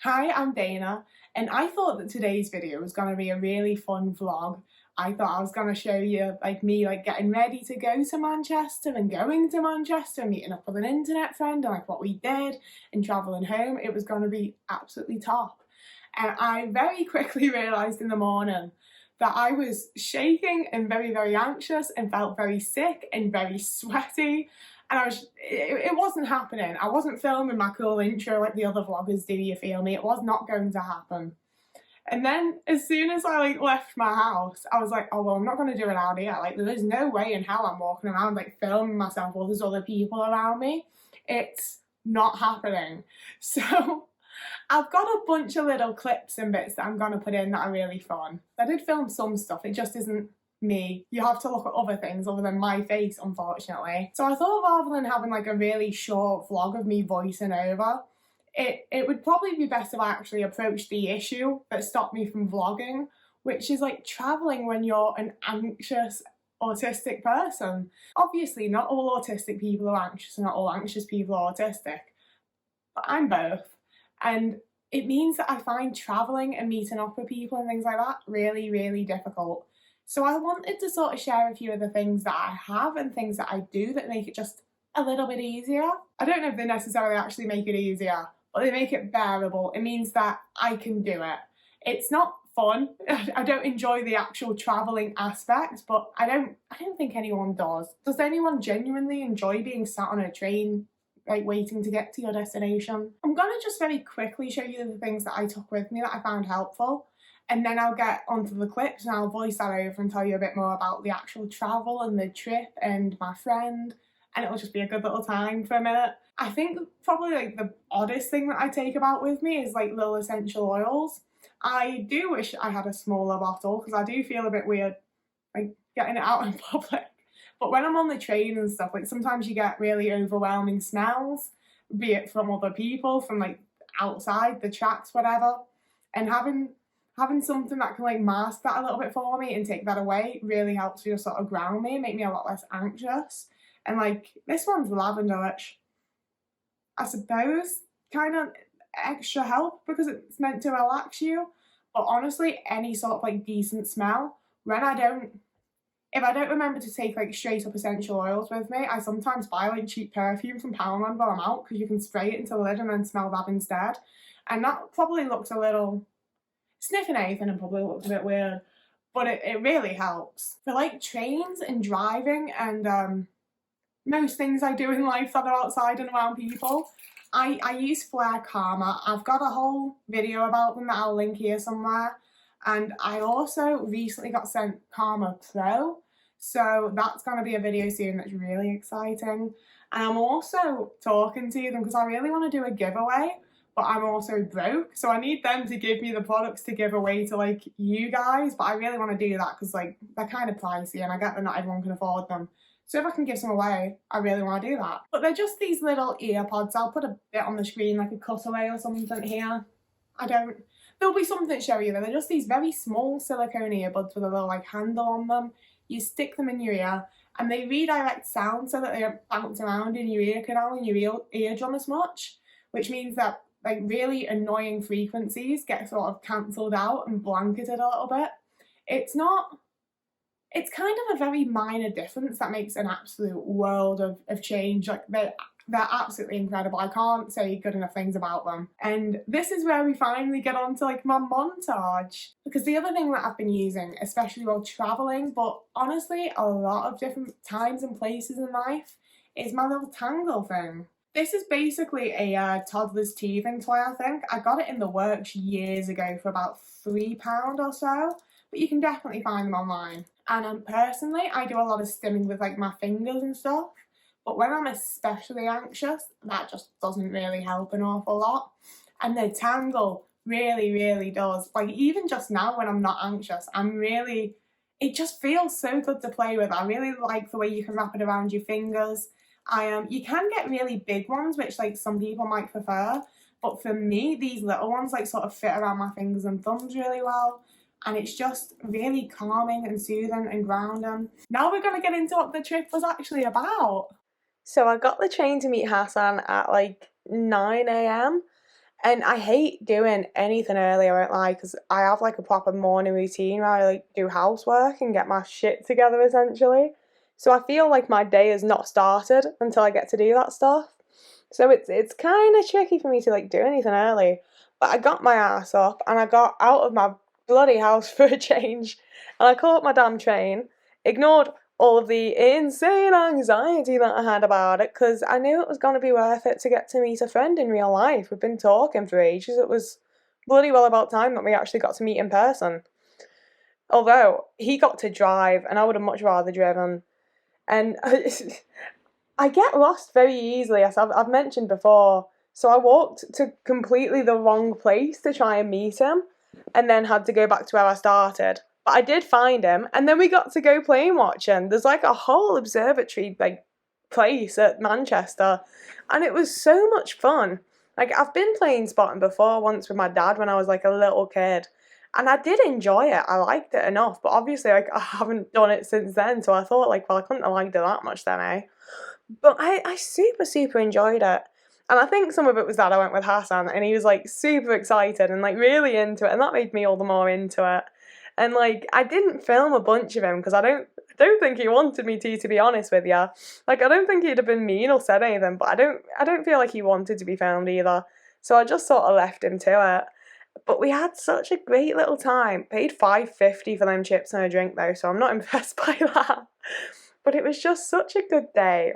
Hi, I'm Dana, and I thought that today's video was going to be a really fun vlog. I thought I was going to show you me getting ready to go to Manchester and going to Manchester, meeting up with an internet friend and what we did and travelling home. It was going to be absolutely top. And I very quickly realised in the morning that I was shaking and very, very anxious and felt very sick and very sweaty. And it wasn't happening. I wasn't filming my cool intro like the other vloggers do, you feel me? It was not going to happen. And then as soon as I left my house, I was like, oh well, I'm not going to do it out here. There is no way in hell I'm walking around filming myself while there's other people around me. It's not happening. So I've got a bunch of little clips and bits that I'm going to put in that are really fun. I did film some stuff, it just isn't me. You have to look at other things other than my face, unfortunately. So I thought rather than having a really short vlog of me voicing over, it would probably be best if I actually approached the issue that stopped me from vlogging, which is travelling when you're an anxious autistic person. Obviously not all autistic people are anxious and not all anxious people are autistic, but I'm both. And it means that I find travelling and meeting up with people and things like that really, really difficult. So I wanted to sort of share a few of the things that I have and things that I do that make it just a little bit easier. I don't know if they necessarily actually make it easier, but they make it bearable. It means that I can do it. It's not fun. I don't enjoy the actual travelling aspect, but I don't think anyone does. Does anyone genuinely enjoy being sat on a train waiting to get to your destination? I'm gonna just very quickly show you the things that I took with me that I found helpful, and then I'll get onto the clips and I'll voice that over and tell you a bit more about the actual travel and the trip and my friend, and it'll just be a good little time for a minute. I think probably the oddest thing that I take about with me is little essential oils. I do wish I had a smaller bottle because I do feel a bit weird getting it out in public. But when I'm on the train and stuff, sometimes you get really overwhelming smells, be it from other people, from outside, the tracks, whatever. And having something that can mask that a little bit for me and take that away really helps to just sort of ground me and make me a lot less anxious. And this one's lavender, which I suppose kind of extra help because it's meant to relax you. But honestly, any sort of decent smell, if I don't remember to take straight up essential oils with me, I sometimes buy cheap perfume from Poundland while I'm out because you can spray it into the lid and then smell that instead. And that probably looks a little, sniffing anything and probably looks a bit weird, but it really helps. For trains and driving and most things I do in life that are outside and around people, I use Flare Karma. I've got a whole video about them that I'll link here somewhere. And I also recently got sent Karma Pro, so that's going to be a video soon that's really exciting. And I'm also talking to them because I really want to do a giveaway, but I'm also broke, so I need them to give me the products to give away to you guys, but I really want to do that because they're kind of pricey and I get that not everyone can afford them. So if I can give some away, I really want to do that. But they're just these little ear pods. I'll put a bit on the screen, a cutaway or something here. There'll be something to show you. They're just these very small silicone earbuds with a little handle on them. You stick them in your ear and they redirect sound so that they don't bounce around in your ear canal and your eardrum as much, which means that really annoying frequencies get sort of cancelled out and blanketed a little bit. It's kind of a very minor difference that makes an absolute world of change. They're absolutely incredible. I can't say good enough things about them. And this is where we finally get on to my montage. Because the other thing that I've been using, especially while travelling, but honestly a lot of different times and places in life, is my little Tangle thing. This is basically a toddler's teething toy, I think. I got it in the works years ago for about £3 or so, but you can definitely find them online. And personally, I do a lot of stimming with my fingers and stuff. But when I'm especially anxious, that just doesn't really help an awful lot. And the Tangle really, really does. Even just now when I'm not anxious, it just feels so good to play with. I really like the way you can wrap it around your fingers. You can get really big ones, which some people might prefer. But for me, these little ones sort of fit around my fingers and thumbs really well. And it's just really calming and soothing and grounding. Now we're going to get into what the trip was actually about. So I got the train to meet Hassan at 9 a.m. And I hate doing anything early, I won't lie, because I have like a proper morning routine where I like do housework and get my shit together essentially. So I feel like my day has not started until I get to do that stuff. So it's kind of tricky for me to like do anything early. But I got my ass up and I got out of my bloody house for a change, and I caught my damn train, ignored all of the insane anxiety that I had about it because I knew it was going to be worth it to get to meet a friend in real life. We've been talking for ages. It was bloody well about time that we actually got to meet in person. Although he got to drive and I would have much rather driven. And I get lost very easily, as I've mentioned before. So I walked to completely the wrong place to try and meet him and then had to go back to where I started. But I did find him, and then we got to go plane watching. There's like a whole observatory like place at Manchester, and it was so much fun. Like I've been plane spotting before once with my dad when I was like a little kid, and I did enjoy it. I liked it enough, but obviously like I haven't done it since then. So I thought like, well, I couldn't have liked it that much then, eh? But I super enjoyed it. And I think some of it was that I went with Hassan and he was like super excited and like really into it, and that made me all the more into it. And like I didn't film a bunch of him because I don't think he wanted me to be honest with you. Like I don't think he'd have been mean or said anything, but I don't feel like he wanted to be filmed either. So I just sort of left him to it. But we had such a great little time. Paid $5.50 for them chips and a drink though, so I'm not impressed by that. But it was just such a good day.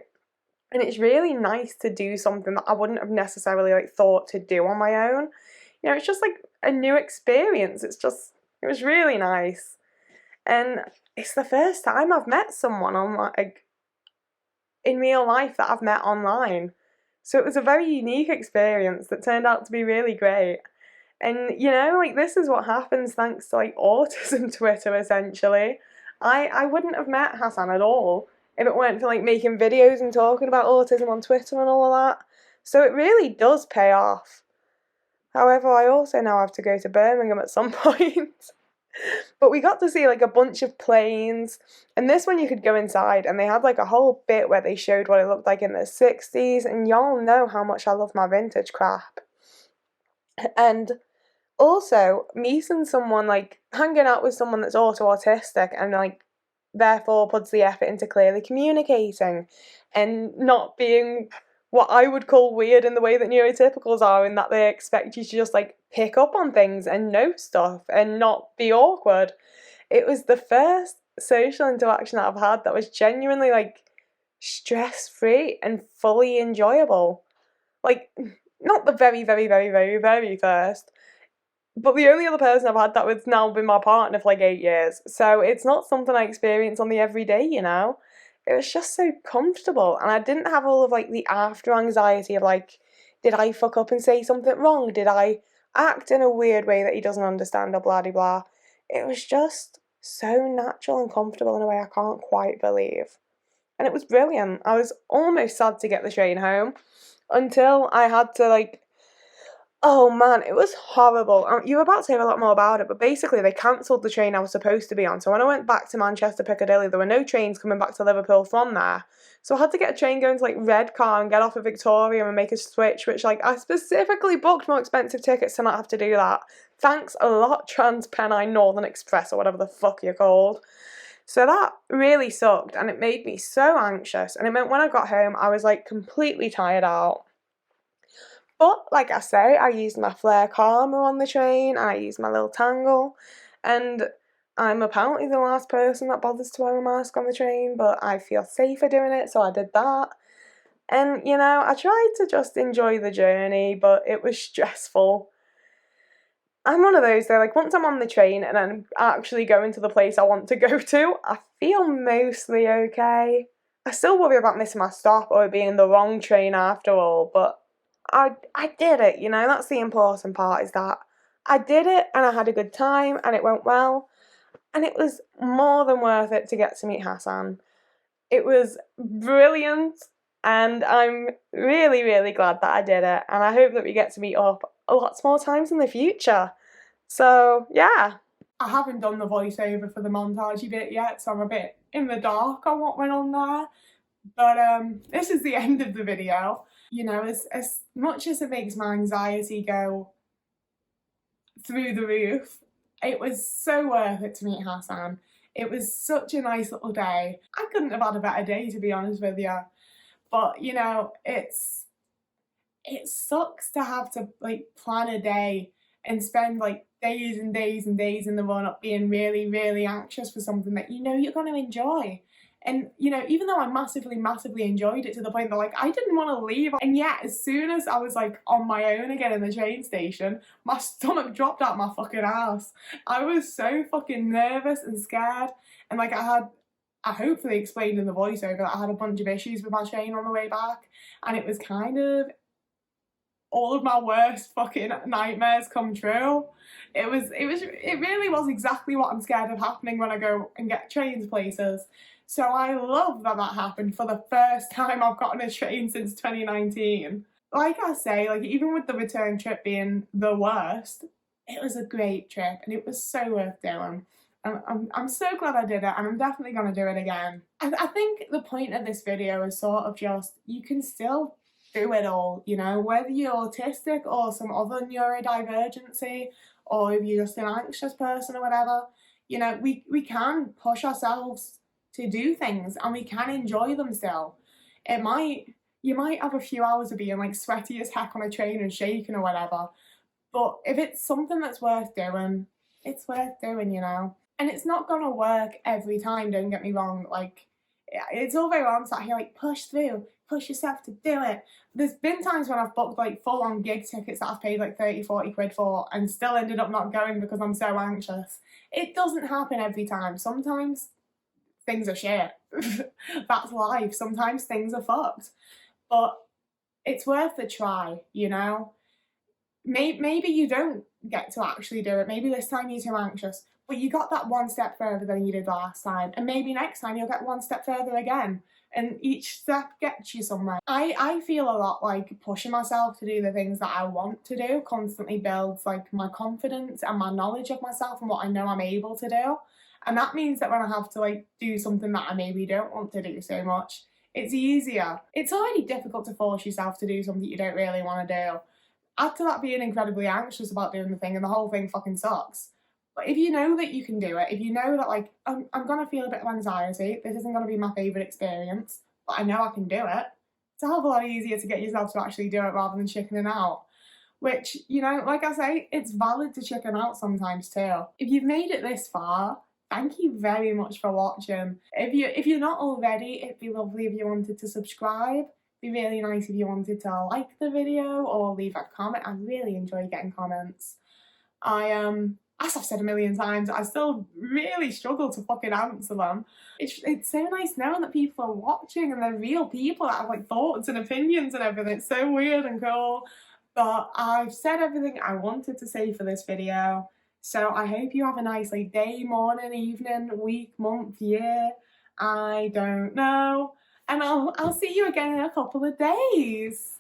And it's really nice to do something that I wouldn't have necessarily like thought to do on my own. You know, it's just like a new experience. It was really nice. And it's the first time I've met someone on like in real life that I've met online. So it was a very unique experience that turned out to be really great. And you know, like this is what happens thanks to like autism Twitter essentially. I wouldn't have met Hassan at all if it weren't for like making videos and talking about autism on Twitter and all of that. So it really does pay off. However, I also now have to go to Birmingham at some point. But we got to see like a bunch of planes, and this one you could go inside, and they had like a whole bit where they showed what it looked like in the 60s, and y'all know how much I love my vintage crap. And also, meeting someone, like hanging out with someone that's also autistic and like therefore puts the effort into clearly communicating and not being what I would call weird in the way that neurotypicals are, in that they expect you to just like pick up on things and know stuff and not be awkward. It was the first social interaction that I've had that was genuinely like stress free and fully enjoyable. Like, not the very first, but the only other person I've had that with now been my partner for like 8 years. So it's not something I experience on the everyday, you know? It was just so comfortable, and I didn't have all of like the after anxiety of like, did I fuck up and say something wrong? Did I act in a weird way that he doesn't understand or blah de blah? It was just so natural and comfortable in a way I can't quite believe. And it was brilliant. I was almost sad to get the train home until I had to like, oh man, it was horrible. You were about to hear a lot more about it, but basically they cancelled the train I was supposed to be on. So when I went back to Manchester Piccadilly, there were no trains coming back to Liverpool from there. So I had to get a train going to like Redcar and get off at Victoria and make a switch, which like I specifically booked more expensive tickets to not have to do that. Thanks a lot, TransPennine Northern Express or whatever the fuck you're called. So that really sucked, and it made me so anxious, and it meant when I got home I was like completely tired out. But like I say, I used my Flare Calmer on the train, and I used my little Tangle, and I'm apparently the last person that bothers to wear a mask on the train, but I feel safer doing it, so I did that. And you know, I tried to just enjoy the journey, but it was stressful. I'm one of those though, like once I'm on the train and I'm actually going to the place I want to go to, I feel mostly okay. I still worry about missing my stop or it being the wrong train after all, but I did it, you know, that's the important part, is that I did it and I had a good time and it went well, and it was more than worth it to get to meet Hassan. It was brilliant, and I'm really glad that I did it, and I hope that we get to meet up lots more times in the future. So yeah. I haven't done the voiceover for the montagey bit yet, so I'm a bit in the dark on what went on there. But this is the end of the video. You know, as much as it makes my anxiety go through the roof, it was so worth it to meet Hassan. It was such a nice little day. I couldn't have had a better day, to be honest with you. But, you know, it sucks to have to like plan a day and spend like days and days and days in the run up being really, really anxious for something that you know you're going to enjoy. And, you know, even though I massively, massively enjoyed it to the point that, like, I didn't want to leave. And yet, as soon as I was, like, on my own again in the train station, my stomach dropped out my fucking ass. I was so fucking nervous and scared. And, like, I hopefully explained in the voiceover that I had a bunch of issues with my train on the way back. And it was kind of all of my worst fucking nightmares come true. It really was exactly what I'm scared of happening when I go and get trains places. So I love that that happened for the first time I've gotten a train since 2019. Like I say, like even with the return trip being the worst, it was a great trip and it was so worth doing. I'm so glad I did it, and I'm definitely going to do it again. I think the point of this video is sort of just, you can still do it all, you know, whether you're autistic or some other neurodivergency, or if you're just an anxious person or whatever, you know, we can push ourselves to do things and we can enjoy them still. You might have a few hours of being like sweaty as heck on a train and shaking or whatever, but if it's something that's worth doing, it's worth doing, you know. And it's not gonna work every time, don't get me wrong, like, it's all very well sat here like, push through, push yourself to do it. There's been times when I've booked like full-on gig tickets that I've paid like 30-40 quid for and still ended up not going because I'm so anxious. It doesn't happen every time. Sometimes things are shit. That's life. Sometimes things are fucked. But it's worth the try, you know? Maybe you don't get to actually do it. Maybe this time you're too anxious. But you got that one step further than you did last time. And maybe next time you'll get one step further again. And each step gets you somewhere. I feel a lot like pushing myself to do the things that I want to do constantly builds like my confidence and my knowledge of myself and what I know I'm able to do. And that means that when I have to like do something that I maybe don't want to do so much, it's easier. It's already difficult to force yourself to do something you don't really want to do. Add to that being incredibly anxious about doing the thing and the whole thing fucking sucks. But if you know that you can do it, if you know that like, I'm going to feel a bit of anxiety, this isn't going to be my favourite experience, but I know I can do it, it's a hell of a lot easier to get yourself to actually do it rather than chickening out. Which, you know, like I say, it's valid to chicken out sometimes too. If you've made it this far, thank you very much for watching. If you're not already, it'd be lovely if you wanted to subscribe. It'd be really nice if you wanted to like the video or leave a comment. I really enjoy getting comments. As I've said a million times, I still really struggle to fucking answer them. It's so nice knowing that people are watching and they're real people that have like thoughts and opinions and everything. It's so weird and cool. But I've said everything I wanted to say for this video. So I hope you have a nice like day, morning, evening, week, month, year. I don't know. And I'll see you again in a couple of days.